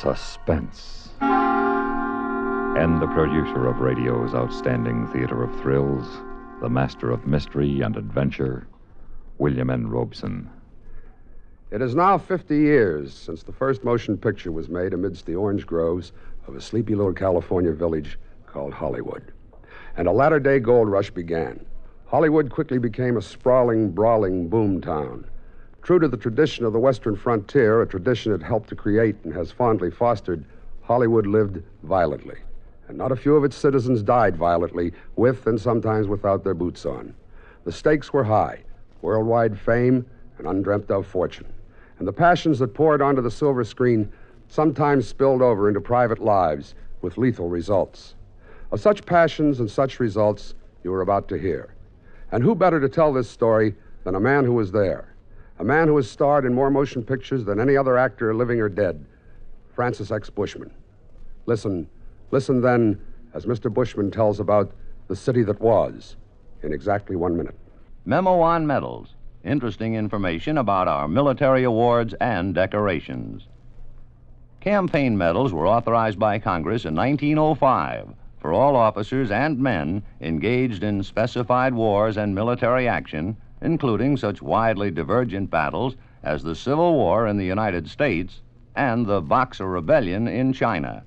Suspense. And the producer of radio's outstanding theater of thrills, the master of mystery and adventure, William N. Robeson. It is now 50 years since the first motion picture was made amidst the orange groves of a sleepy little California village called Hollywood. And a latter-day gold rush began. Hollywood quickly became a sprawling, brawling boom town. True to the tradition of the Western frontier, a tradition it helped to create and has fondly fostered, Hollywood lived violently. And not a few of its citizens died violently, with and sometimes without their boots on. The stakes were high, worldwide fame and undreamt-of fortune. And the passions that poured onto the silver screen sometimes spilled over into private lives with lethal results. Of such passions and such results you are about to hear. And who better to tell this story than a man who was there? A man who has starred in more motion pictures than any other actor, living or dead, Francis X. Bushman. Listen then, as Mr. Bushman tells about the city that was, in exactly 1 minute. Memo on medals. Interesting information about our military awards and decorations. Campaign medals were authorized by Congress in 1905 for all officers and men engaged in specified wars and military action, including such widely divergent battles as the Civil War in the United States and the Boxer Rebellion in China.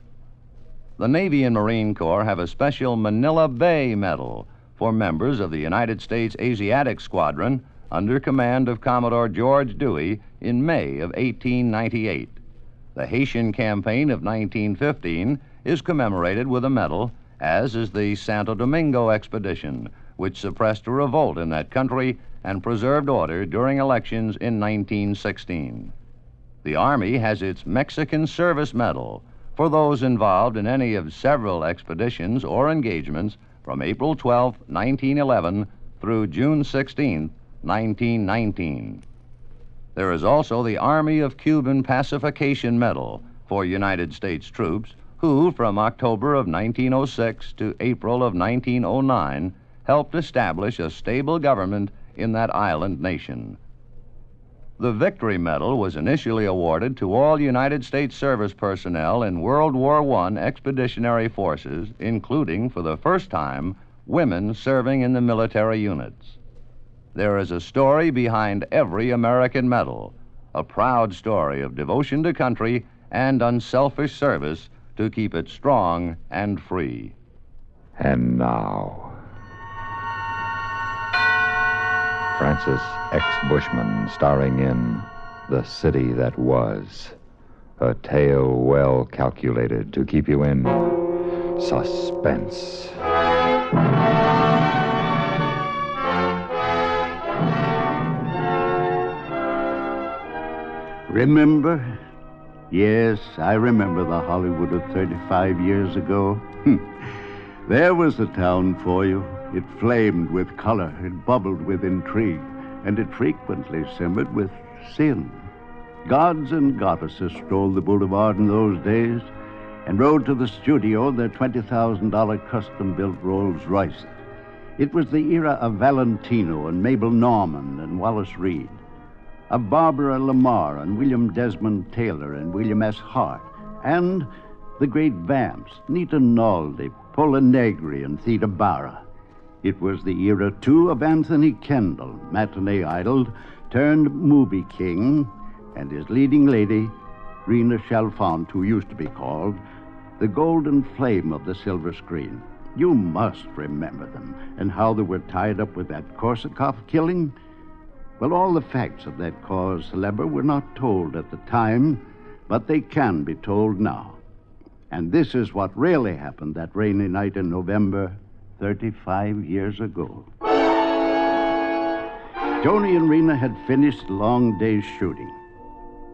The Navy and Marine Corps have a special Manila Bay Medal for members of the United States Asiatic Squadron under command of Commodore George Dewey in May of 1898. The Haitian Campaign of 1915 is commemorated with a medal, as is the Santo Domingo Expedition, which suppressed a revolt in that country and preserved order during elections in 1916. The Army has its Mexican Service Medal for those involved in any of several expeditions or engagements from April 12, 1911 through June 16, 1919. There is also the Army of Cuban Pacification Medal for United States troops who, from October of 1906 to April of 1909, helped establish a stable government in that island nation. The Victory Medal was initially awarded to all United States service personnel in World War I expeditionary forces, including, for the first time, women serving in the military units. There is a story behind every American medal, a proud story of devotion to country and unselfish service to keep it strong and free. And now, Francis X. Bushman, starring in The City That Was, a tale well calculated to keep you in suspense. Remember? Yes, I remember the Hollywood of 35 years ago. There was the town for you. It flamed with color, it bubbled with intrigue, and it frequently simmered with sin. Gods and goddesses strolled the boulevard in those days and rode to the studio their $20,000 custom-built Rolls Royces. It was the era of Valentino and Mabel Normand and Wallace Reed, of Barbara Lamar and William Desmond Taylor and William S. Hart, and the great vamps, Nita Naldi, Pola Negri, and Theda Bara. It was the era, too, of Anthony Kendall, matinee idol, turned movie king, and his leading lady, Rena Chalfant, who used to be called the golden flame of the silver screen. You must remember them, and how they were tied up with that Korsakoff killing. Well, all the facts of that cause célèbre were not told at the time, but they can be told now. And this is what really happened that rainy night in November, 35 years ago. Tony and Rena had finished the long day's shooting.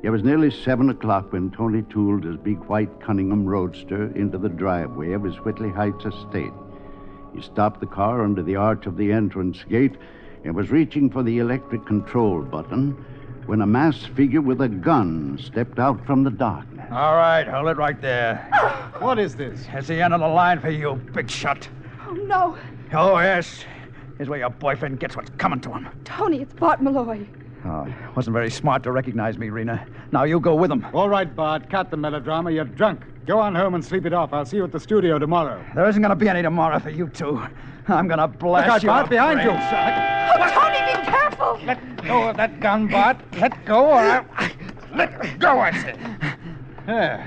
It was nearly 7 o'clock when Tony tooled his big white Cunningham Roadster into the driveway of his Whitley Heights estate. He stopped the car under the arch of the entrance gate and was reaching for the electric control button when a masked figure with a gun stepped out from the darkness. All right, hold it right there. What is this? That's the end of the line for you, big shot. Oh, no. Oh, yes. Here's where your boyfriend gets what's coming to him. Tony, it's Bart Malloy. Oh, it wasn't very smart to recognize me, Rena. Now you go with them. All right, Bart. Cut the melodrama. You're drunk. Go on home and sleep it off. I'll see you at the studio tomorrow. There isn't going to be any tomorrow for you two. I'm going to blast Look out, you. Bart, behind you. Oh, Tony, be careful! Let go of that gun, Bart. Let go or I'll... Let go, I said. Yeah,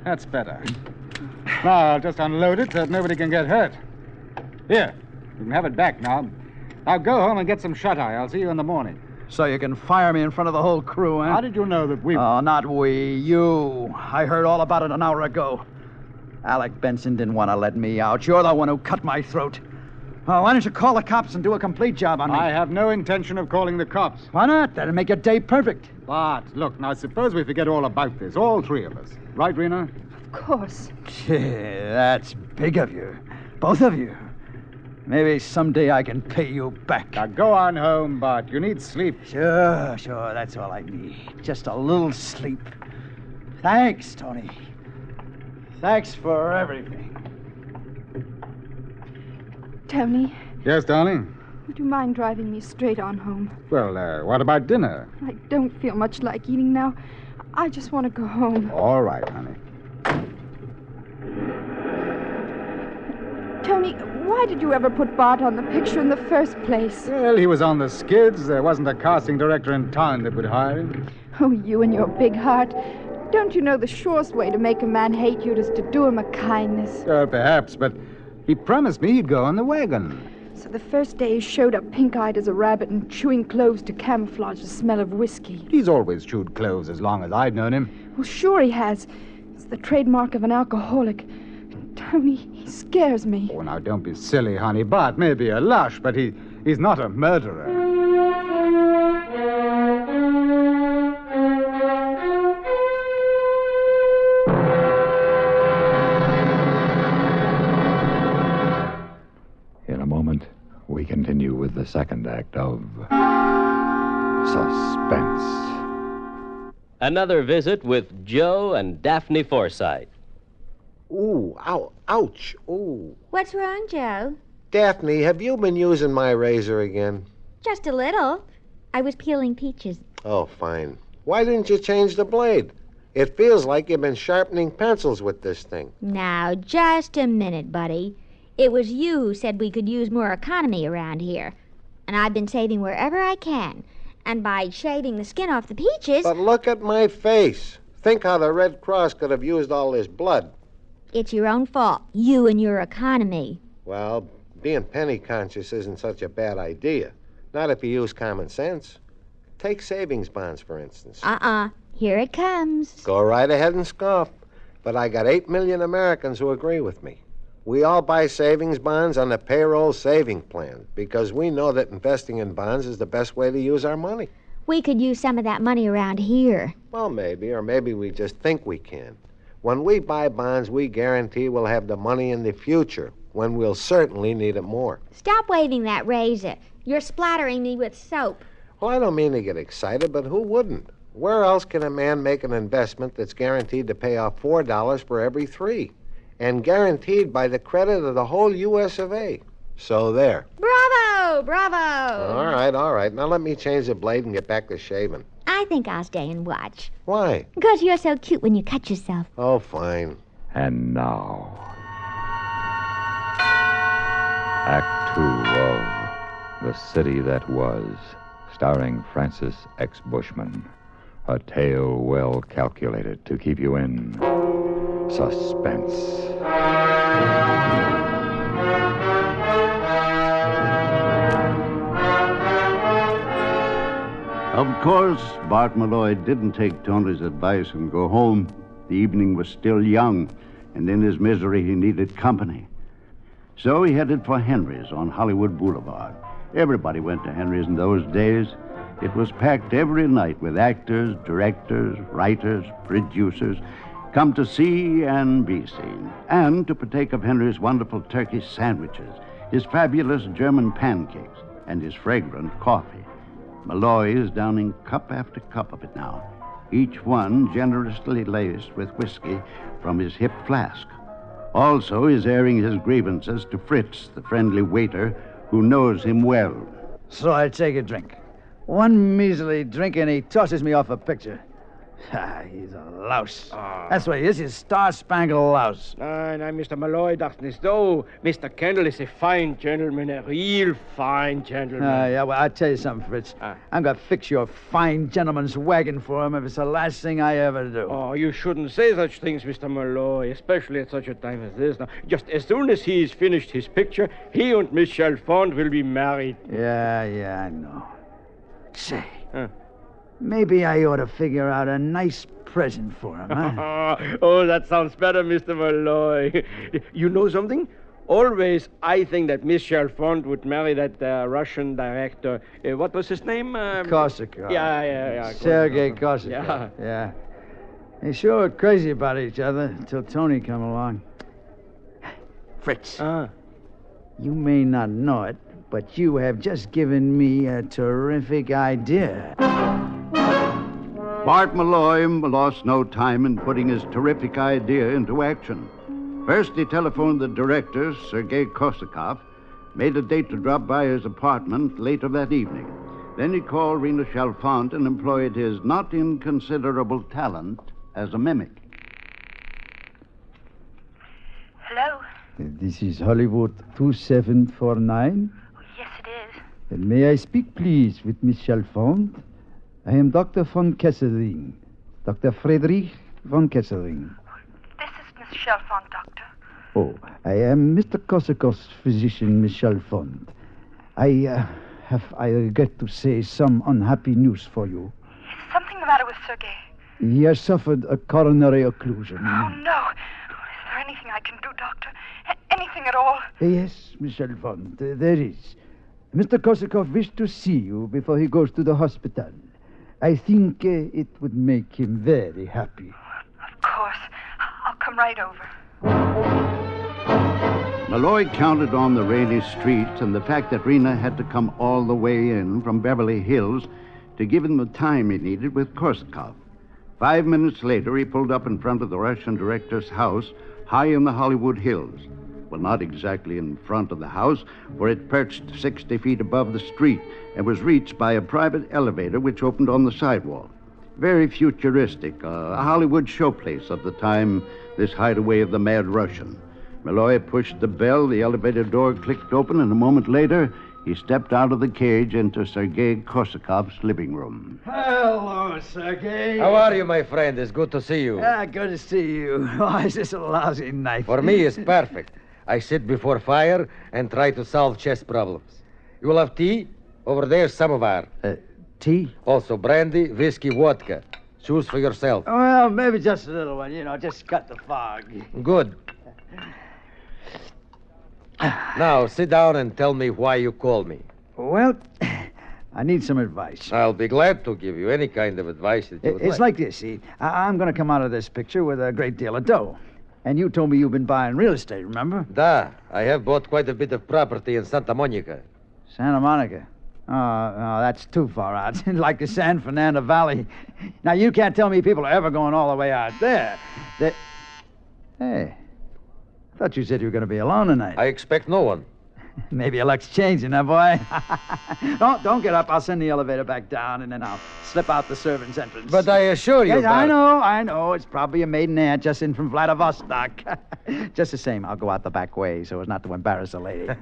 that's better. Now, I'll just unload it so that nobody can get hurt. Here, you can have it back now. Now go home and get some shut-eye. I'll see you in the morning. So you can fire me in front of the whole crew, huh? How did you know that we... Oh, not we. You. I heard all about it an hour ago. Alec Benson didn't want to let me out. You're the one who cut my throat. Oh, why don't you call the cops and do a complete job on me? I have no intention of calling the cops. Why not? That'll make your day perfect. Bart, look, now suppose we forget all about this, all three of us. Right, Rena? Of course. That's big of you. Both of you. Maybe someday I can pay you back. Now go on home, Bart. You need sleep. Sure. That's all I need. Just a little sleep. Thanks, Tony. Thanks for everything. Tony, Yes, darling? would you mind driving me straight on home? Well, what about dinner? I don't feel much like eating now. I just want to go home. All right, honey. Tony, why did you ever put Bart on the picture in the first place? Well, he was on the skids. There wasn't a casting director in town that would hire him. Oh, you and your big heart. Don't you know the surest way to make a man hate you is to do him a kindness? Perhaps, but he promised me he'd go on the wagon. So the first day he showed up pink-eyed as a rabbit and chewing cloves to camouflage the smell of whiskey. He's always chewed cloves as long as I've known him. Well, sure he has. It's the trademark of an alcoholic. Tony, he scares me. Oh, now, don't be silly, honey. Bart may be a lush, but he's not a murderer. In a moment, we continue with the second act of Suspense. Another visit with Joe and Daphne Forsythe. Ooh, ow, ouch, ooh. What's wrong, Joe? Daphne, have you been using my razor again? Just a little. I was peeling peaches. Oh, fine. Why didn't you change the blade? It feels like you've been sharpening pencils with this thing. Now, just a minute, buddy. It was you who said we could use more economy around here. And I've been saving wherever I can. And by shaving the skin off the peaches... But look at my face. Think how the Red Cross could have used all this blood. It's your own fault. You and your economy. Well, being penny conscious isn't such a bad idea. Not if you use common sense. Take savings bonds, for instance. Here it comes. Go right ahead and scoff. But I got 8 million Americans who agree with me. We all buy savings bonds on the payroll saving plan because we know that investing in bonds is the best way to use our money. We could use some of that money around here. Well, maybe, or maybe we just think we can. When we buy bonds, we guarantee we'll have the money in the future, when we'll certainly need it more. Stop waving that razor. You're splattering me with soap. Well, I don't mean to get excited, but who wouldn't? Where else can a man make an investment that's guaranteed to pay off $4 for every 3? And guaranteed by the credit of the whole U.S. of A. So there. Bravo! Bravo! All right. Now let me change the blade and get back to shaving. I think I'll stay and watch. Why? Because you're so cute when you cut yourself. Oh, fine. And now, Act 2 of The City That Was, starring Francis X. Bushman. A tale well calculated to keep you in suspense. Of course, Bart Malloy didn't take Tony's advice and go home. The evening was still young, and in his misery he needed company. So he headed for Henry's on Hollywood Boulevard. Everybody went to Henry's in those days. It was packed every night with actors, directors, writers, producers, come to see and be seen, and to partake of Henry's wonderful turkey sandwiches, his fabulous German pancakes, and his fragrant coffee. Malloy is downing cup after cup of it now, each one generously laced with whiskey from his hip flask. Also, he's airing his grievances to Fritz, the friendly waiter, who knows him well. So I'll take a drink. One measly drink and he tosses me off a picture. He's a louse. That's what he is. He's a star-spangled louse. Now, Mr. Malloy dacht niet zo. Mr. Kendall is a fine gentleman, a real fine gentleman. Yeah, well, I'll tell you something, Fritz. I'm going to fix your fine gentleman's wagon for him if it's the last thing I ever do. Oh, you shouldn't say such things, Mr. Malloy, especially at such a time as this. Now, just as soon as he's finished his picture, he and Miss Chalfont will be married. Yeah, I know. Say, maybe I ought to figure out a nice present for him, huh? Oh, that sounds better, Mr. Malloy. You know something? Always, I think that Miss Chalfont would marry that Russian director. What was his name? Korsakov. Yeah. Sergei Korsakov. Yeah. They sure were crazy about each other until Tony come along. Fritz. You may not know it, but you have just given me a terrific idea. Bart Malloy lost no time in putting his terrific idea into action. First, he telephoned the director, Sergei Korsakov, made a date to drop by his apartment later that evening. Then he called Rena Chalfont and employed his not inconsiderable talent as a mimic. Hello? This is Hollywood 2749. Yes, it is. May I speak, please, with Miss Chalfont? I am Dr. von Kesselring. Dr. Friedrich von Kesselring. This is Miss Chalfont, Doctor. Oh, I am Mr. Korsakov's physician, Miss Chalfont. I regret to say, some unhappy news for you. Is something the matter with Sergei? He has suffered a coronary occlusion. Oh, no. Is there anything I can do, Doctor? Anything at all? Yes, Miss Chalfont, there is. Mr. Korsakov wished to see you before he goes to the hospital. I think it would make him very happy. Of course. I'll come right over. Malloy counted on the rainy streets and the fact that Rena had to come all the way in from Beverly Hills to give him the time he needed with Korsakov. 5 minutes later, he pulled up in front of the Russian director's house high in the Hollywood Hills. Well, not exactly in front of the house, for it perched 60 feet above the street and was reached by a private elevator which opened on the sidewalk. Very futuristic, a Hollywood showplace of the time, this hideaway of the Mad Russian. Malloy pushed the bell, the elevator door clicked open, and a moment later, he stepped out of the cage into Sergei Korsakov's living room. Hello, Sergei. How are you, my friend? It's good to see you. Good to see you. Why is this a lousy night? For me, it's perfect. I sit before fire and try to solve chess problems. You will have tea? Over there's samovar. Tea? Also brandy, whiskey, vodka. Choose for yourself. Well, maybe just a little one, just cut the fog. Good. Now, sit down and tell me why you called me. Well, I need some advice. I'll be glad to give you any kind of advice that you would It's like this, see. I'm going to come out of this picture with a great deal of dough. And you told me you've been buying real estate, remember? Da. I have bought quite a bit of property in Santa Monica. Santa Monica? Oh, no, that's too far out. Like the San Fernando Valley. Now, you can't tell me people are ever going all the way out there. Hey, I thought you said you were going to be alone tonight. I expect no one. Maybe your luck's changing, huh, boy? Don't get up. I'll send the elevator back down, and then I'll slip out the servants' entrance. But I assure you, Yes, I know. It's probably a maiden aunt just in from Vladivostok. Just the same, I'll go out the back way so as not to embarrass a lady.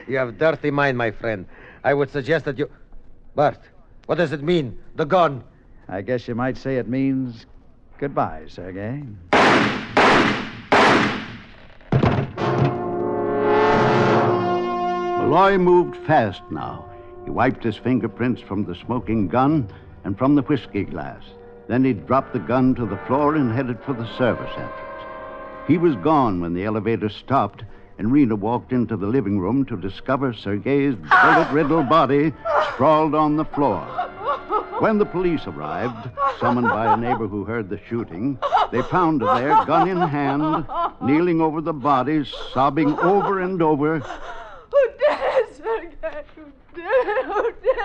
You have dirty mind, my friend. I would suggest that you... Bart, what does it mean? The gun. I guess you might say it means goodbye, Sergei. Malloy moved fast now. He wiped his fingerprints from the smoking gun and from the whiskey glass. Then he dropped the gun to the floor and headed for the service entrance. He was gone when the elevator stopped, and Rena walked into the living room to discover Sergei's bullet-riddled body sprawled on the floor. When the police arrived, summoned by a neighbor who heard the shooting, they found her there, gun in hand, kneeling over the body, sobbing over and over, Who did it, Sergei? Who did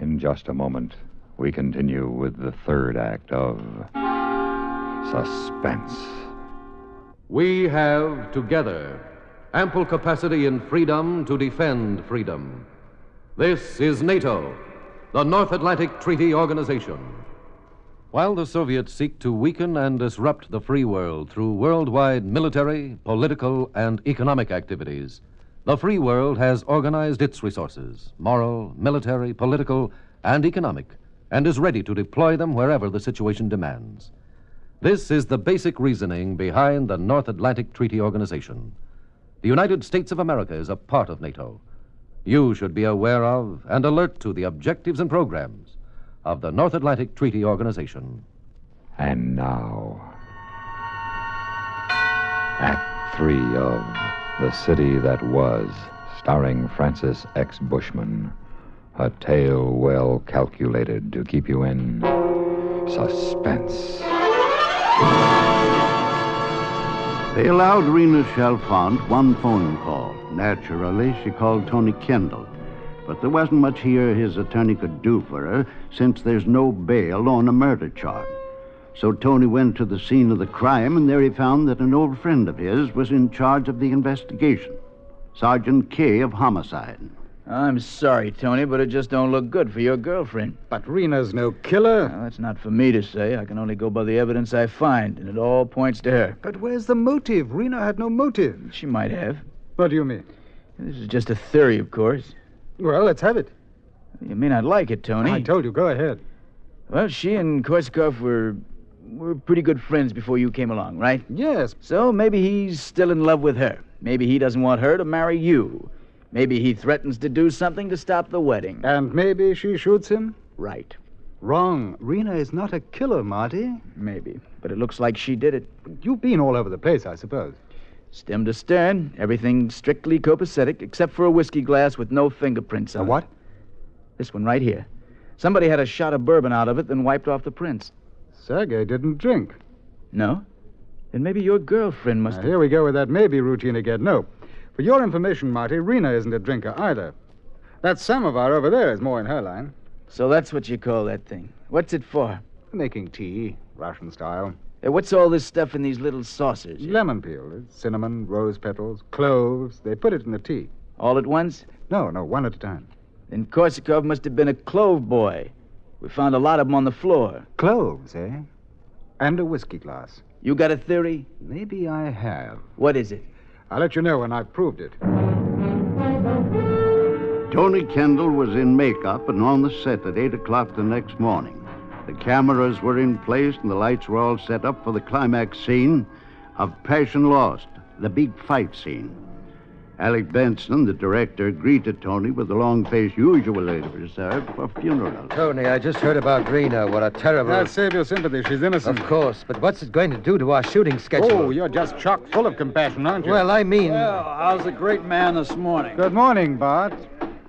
In just a moment, we continue with the third act of Suspense. We have, together, ample capacity and freedom to defend freedom. This is NATO, the North Atlantic Treaty Organization. While the Soviets seek to weaken and disrupt the free world through worldwide military, political, and economic activities, the free world has organized its resources, moral, military, political, and economic, and is ready to deploy them wherever the situation demands. This is the basic reasoning behind the North Atlantic Treaty Organization. The United States of America is a part of NATO. You should be aware of and alert to the objectives and programs of the North Atlantic Treaty Organization. And now, Act 3 of The City That Was, starring Francis X. Bushman. A tale well calculated to keep you in suspense. They allowed Rena Chalfant one phone call. Naturally, she called Tony Kendall. But there wasn't much here his attorney could do for her, since there's no bail on a murder charge. So Tony went to the scene of the crime, and there he found that an old friend of his was in charge of the investigation. Sergeant Kay of Homicide. I'm sorry, Tony, but it just don't look good for your girlfriend. But Rena's no killer. Well, that's not for me to say. I can only go by the evidence I find, and it all points to her. But where's the motive? Rena had no motive. She might have. What do you mean? This is just a theory, of course. Well, let's have it. You may not like it, Tony. I told you, go ahead. Well, she and Korsakoff were pretty good friends before you came along, right? Yes. So maybe he's still in love with her. Maybe he doesn't want her to marry you. Maybe he threatens to do something to stop the wedding. And maybe she shoots him? Right. Wrong. Rena is not a killer, Marty. Maybe. But it looks like she did it. You've been all over the place, I suppose. Stem to stern, everything strictly copacetic, except for a whiskey glass with no fingerprints on it. A what? This one right here. Somebody had a shot of bourbon out of it, then wiped off the prints. Sergei didn't drink. No? Then maybe your girlfriend must have... Here we go with that maybe routine again. No. For your information, Marty, Rena isn't a drinker either. That samovar over there is more in her line. So that's what you call that thing. What's it for? Making tea, Russian style. Hey, what's all this stuff in these little saucers? Lemon peel. It's cinnamon, rose petals, cloves. They put it in the tea. All at once? No, one at a time. Then Korsakov must have been a clove boy. We found a lot of them on the floor. Cloves, eh? And a whiskey glass. You got a theory? Maybe I have. What is it? I'll let you know when I've proved it. Tony Kendall was in makeup and on the set at 8 o'clock the next morning. The cameras were in place and the lights were all set up for the climax scene of Passion Lost, the big fight scene. Alec Benson, the director, greeted Tony with the long face usually reserved for funerals. Tony, I just heard about Rena. What a terrible... Now, save your sympathy. She's innocent. Of course, but what's it going to do to our shooting schedule? Oh, you're just chock full of compassion, aren't you? Well, I mean... Well, how's the great man this morning? Good morning, Bart.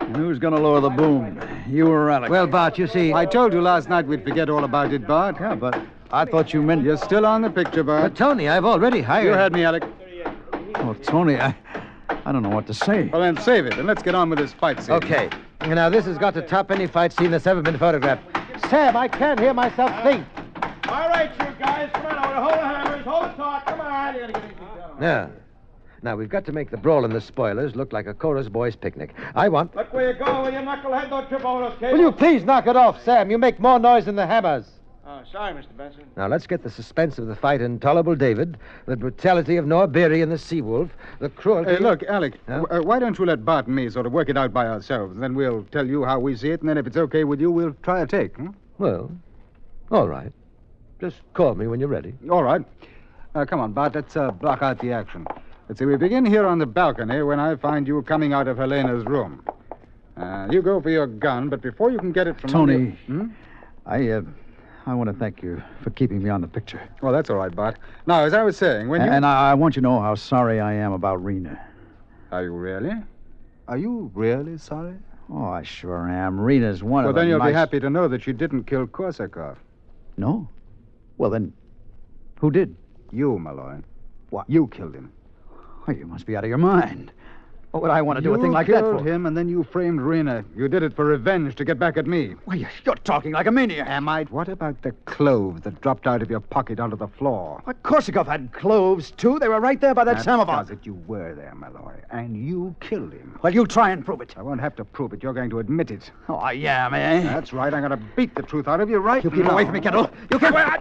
And who's going to lower the boom? You or Alec? Well, Bart, you see... I told you last night we'd forget all about it, Bart. Yeah, but I thought you meant... You're still on the picture, Bart. But, Tony, I've already hired... You heard me, Alec. Oh, Tony, I don't know what to say. Well, then save it, and let's get on with this fight scene. Okay. Now, this has got to top any fight scene that's ever been photographed. Sam, I can't hear myself think. All right, you guys. Come on over. Hold the hammers. Hold the talk. Come on. You gotta get easy down. Now, we've got to make the brawl and the spoilers look like a chorus boys' picnic. I want... Look where you go, will you, knucklehead? Don't trip over those cables. Will you please knock it off, Sam? You make more noise than the hammers. Oh, sorry, Mr. Benson. Now, let's get the suspense of the fight in Tolerable David, the brutality of Noah Beery and the Sea-Wolf, the cruelty... Hey, look, Alec, why don't you let Bart and me sort of work it out by ourselves? Then we'll tell you how we see it, and then if it's okay with you, we'll try a take, hmm? Well, all right. Just call me when you're ready. All right. Come on, Bart, let's block out the action. Let's see, we begin here on the balcony when I find you coming out of Helena's room. You go for your gun, but before you can get it from... Tony, I want to thank you for keeping me on the picture. Well, that's all right, Bart. Now, as I was saying, when you... And I want you to know how sorry I am about Rena. Are you really? Are you really sorry? Oh, I sure am. Rena's one of the... Well, then you'll be happy to know that you didn't kill Korsakov. No? Well, then, who did? You, Malloy. What? You killed him. Oh, you must be out of your mind. What would I want to do a thing like that for? You killed him, and then you framed Rena. You did it for revenge to get back at me. Why, you're talking like a maniac. Am I? What about the cloves that dropped out of your pocket onto the floor? Well, Korsakov had cloves, too. They were right there by that samovar. That's it. You were there, Malloy. And you killed him. Well, you try and prove it. I won't have to prove it. You're going to admit it. Oh, I am, eh? That's right. I'm going to beat the truth out of you, right? You keep away from me, Kendall. You can't...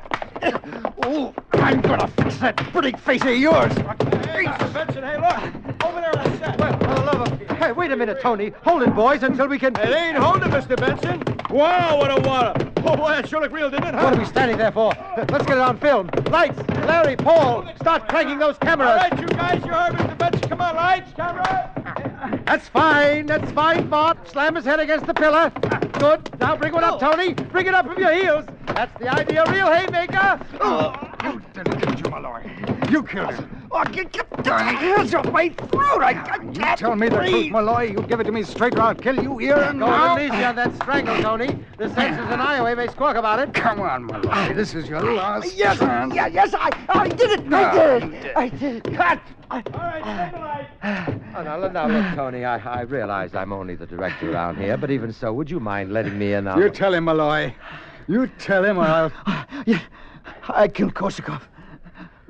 Oh, I'm going to fix that pretty face of yours. Hey, Mr. Benson, hey, look. Over there on the set. Well, for the love of... Hey, wait a minute, Tony. Hold it, boys, until we can... It ain't holding, Mr. Benson. Wow, what a wallop. Oh, boy, that sure looked real, didn't it, huh? What are we standing there for? Let's get it on film. Lights! Larry, Paul, start cranking those cameras. All right, you guys, you heard Mr. Benson. Come on, lights, camera. That's fine, Bart. Slam his head against the pillar. Good. Now bring one up, Tony. Bring it up from your heels. That's the idea, real haymaker. You did you, Malloy. You killed him. Oh, get your hands off my throat. I can't You tell me the truth, Malloy. You give it to me straight or I'll kill you here and Go now. easy on that strangle, Tony. The senses in Iowa may squawk about it. Come on, Malloy. This is your last Yes, chance. yes, I did it. I did it. Cut. All right, stabilize. Now, look, Tony, I realize I'm only the director around here, but even so, would you mind letting me in on... You tell him, Malloy. You tell him or I'll... Yeah, I killed Korsakov.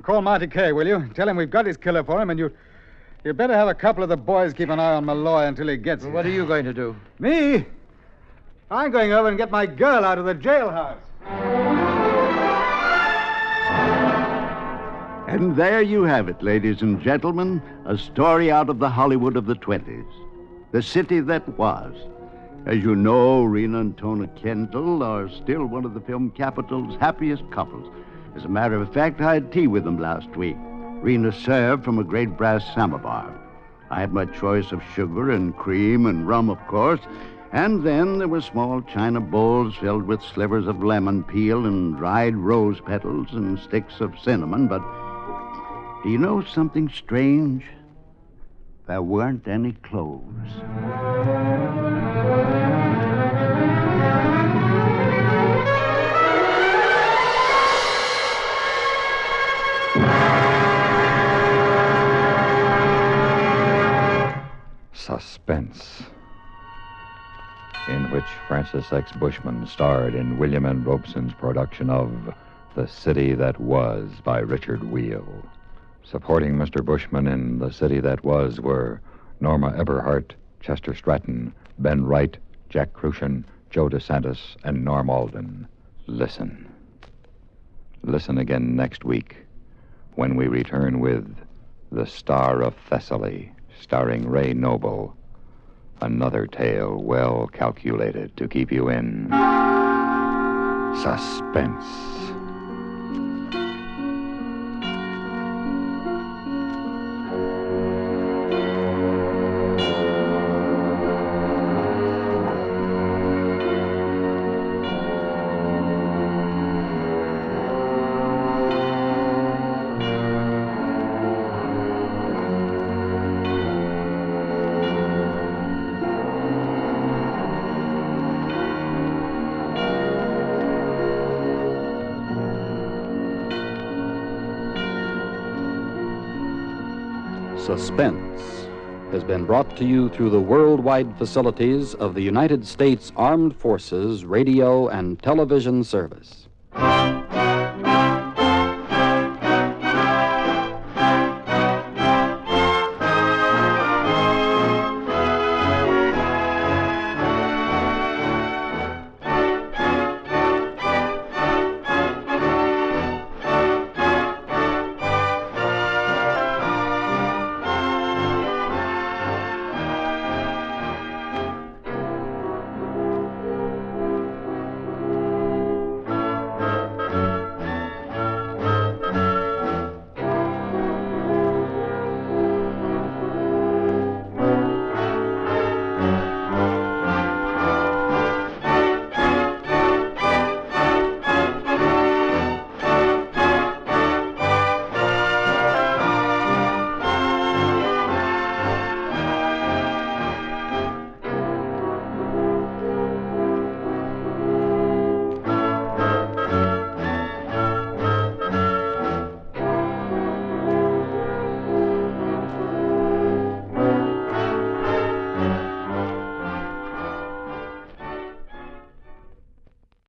Call Monty Kay, will you? Tell him we've got his killer for him, and you better have a couple of the boys keep an eye on Malloy until he gets here. What are you going to do? Me? I'm going over and get my girl out of the jailhouse. And there you have it, ladies and gentlemen, a story out of the Hollywood of the 20s. The city that was. As you know, Rena and Tona Kendall are still one of the film capital's happiest couples. As a matter of fact, I had tea with them last week. Rena served from a great brass samovar. I had my choice of sugar and cream and rum, of course. And then there were small china bowls filled with slivers of lemon peel and dried rose petals and sticks of cinnamon. But do you know something strange? There weren't any cloves. Suspense, in which Francis X. Bushman starred in William N. Robeson's production of The City That Was by Richard Wheel. Supporting Mr. Bushman in The City That Was were Norma Eberhardt, Chester Stratton, Ben Wright, Jack Crucian, Joe DeSantis, and Norm Alden. Listen. Listen again next week when we return with The Star of Thessaly, starring Ray Noble. Another tale well calculated to keep you in suspense. Suspense has been brought to you through the worldwide facilities of the United States Armed Forces Radio and Television Service.